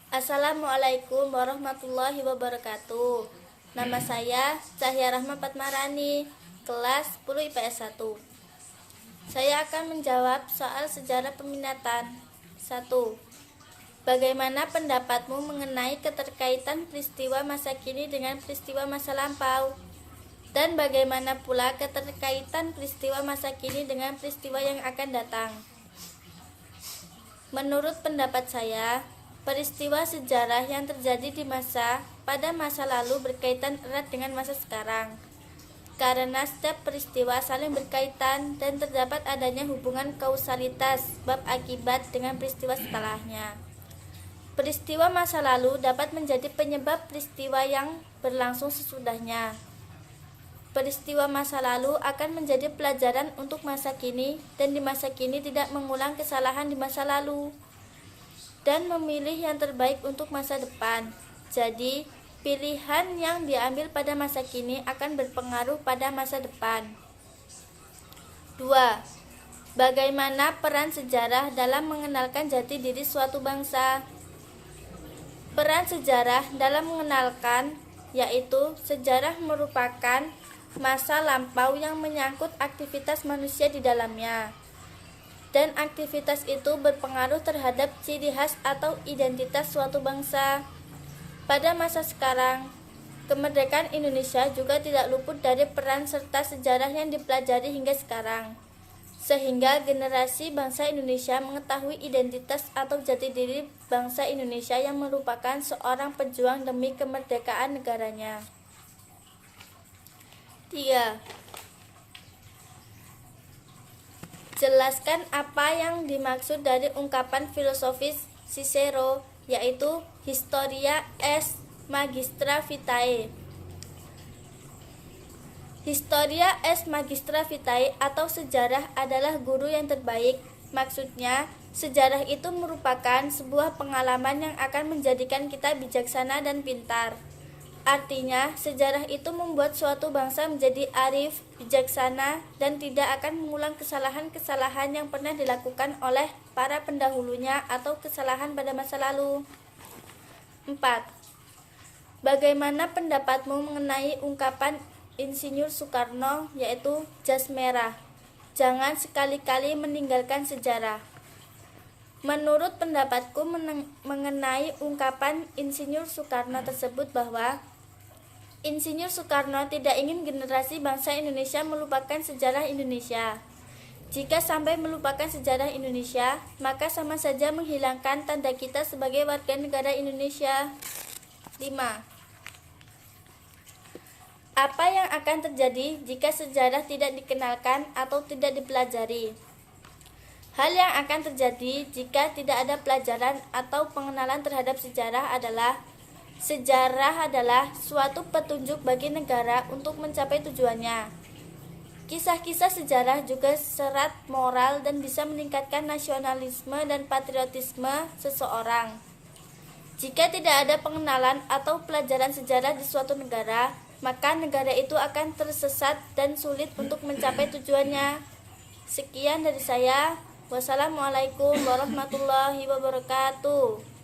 Assalamualaikum warahmatullahi wabarakatuh. Nama saya Cahya Rahma Patmarani, kelas 10 IPS 1. Saya akan menjawab soal sejarah peminatan. 1. Bagaimana pendapatmu mengenai keterkaitan peristiwa masa kini dengan peristiwa masa lampau? Dan bagaimana pula keterkaitan peristiwa masa kini dengan peristiwa yang akan datang? Menurut pendapat saya, peristiwa sejarah yang terjadi pada masa lalu berkaitan erat dengan masa sekarang. Karena setiap peristiwa saling berkaitan dan terdapat adanya hubungan kausalitas sebab akibat dengan peristiwa setelahnya. Peristiwa masa lalu dapat menjadi penyebab peristiwa yang berlangsung sesudahnya. Peristiwa masa lalu akan menjadi pelajaran untuk masa kini, dan di masa kini tidak mengulang kesalahan di masa lalu dan memilih yang terbaik untuk masa depan. Jadi, pilihan yang diambil pada masa kini akan berpengaruh pada masa depan. 2. Bagaimana peran sejarah dalam mengenalkan jati diri suatu bangsa? Peran sejarah dalam mengenalkan, yaitu sejarah merupakan masa lampau yang menyangkut aktivitas manusia di dalamnya, dan aktivitas itu berpengaruh terhadap ciri khas atau identitas suatu bangsa. Pada masa sekarang, kemerdekaan Indonesia juga tidak luput dari peran serta sejarah yang dipelajari hingga sekarang, sehingga generasi bangsa Indonesia mengetahui identitas atau jati diri bangsa Indonesia yang merupakan seorang pejuang demi kemerdekaan negaranya. 3. Jelaskan apa yang dimaksud dari ungkapan filosofis Cicero, yaitu Historia est magistra vitae. Historia est magistra vitae atau sejarah adalah guru yang terbaik. Maksudnya, sejarah itu merupakan sebuah pengalaman yang akan menjadikan kita bijaksana dan pintar. Artinya, sejarah itu membuat suatu bangsa menjadi arif, bijaksana, dan tidak akan mengulang kesalahan-kesalahan yang pernah dilakukan oleh para pendahulunya atau kesalahan pada masa lalu. 4. Bagaimana pendapatmu mengenai ungkapan Insinyur Soekarno, yaitu jas merah? Jangan sekali-kali meninggalkan sejarah. Menurut pendapatku mengenai ungkapan Insinyur Soekarno tersebut bahwa Insinyur Soekarno tidak ingin generasi bangsa Indonesia melupakan sejarah Indonesia. Jika sampai melupakan sejarah Indonesia, maka sama saja menghilangkan tanda kita sebagai warga negara Indonesia. 5. Apa yang akan terjadi jika sejarah tidak dikenalkan atau tidak dipelajari? Hal yang akan terjadi jika tidak ada pelajaran atau pengenalan terhadap sejarah adalah suatu petunjuk bagi negara untuk mencapai tujuannya. Kisah-kisah sejarah juga serat moral dan bisa meningkatkan nasionalisme dan patriotisme seseorang. Jika tidak ada pengenalan atau pelajaran sejarah di suatu negara, maka negara itu akan tersesat dan sulit untuk mencapai tujuannya. Sekian dari saya. Wassalamualaikum warahmatullahi wabarakatuh.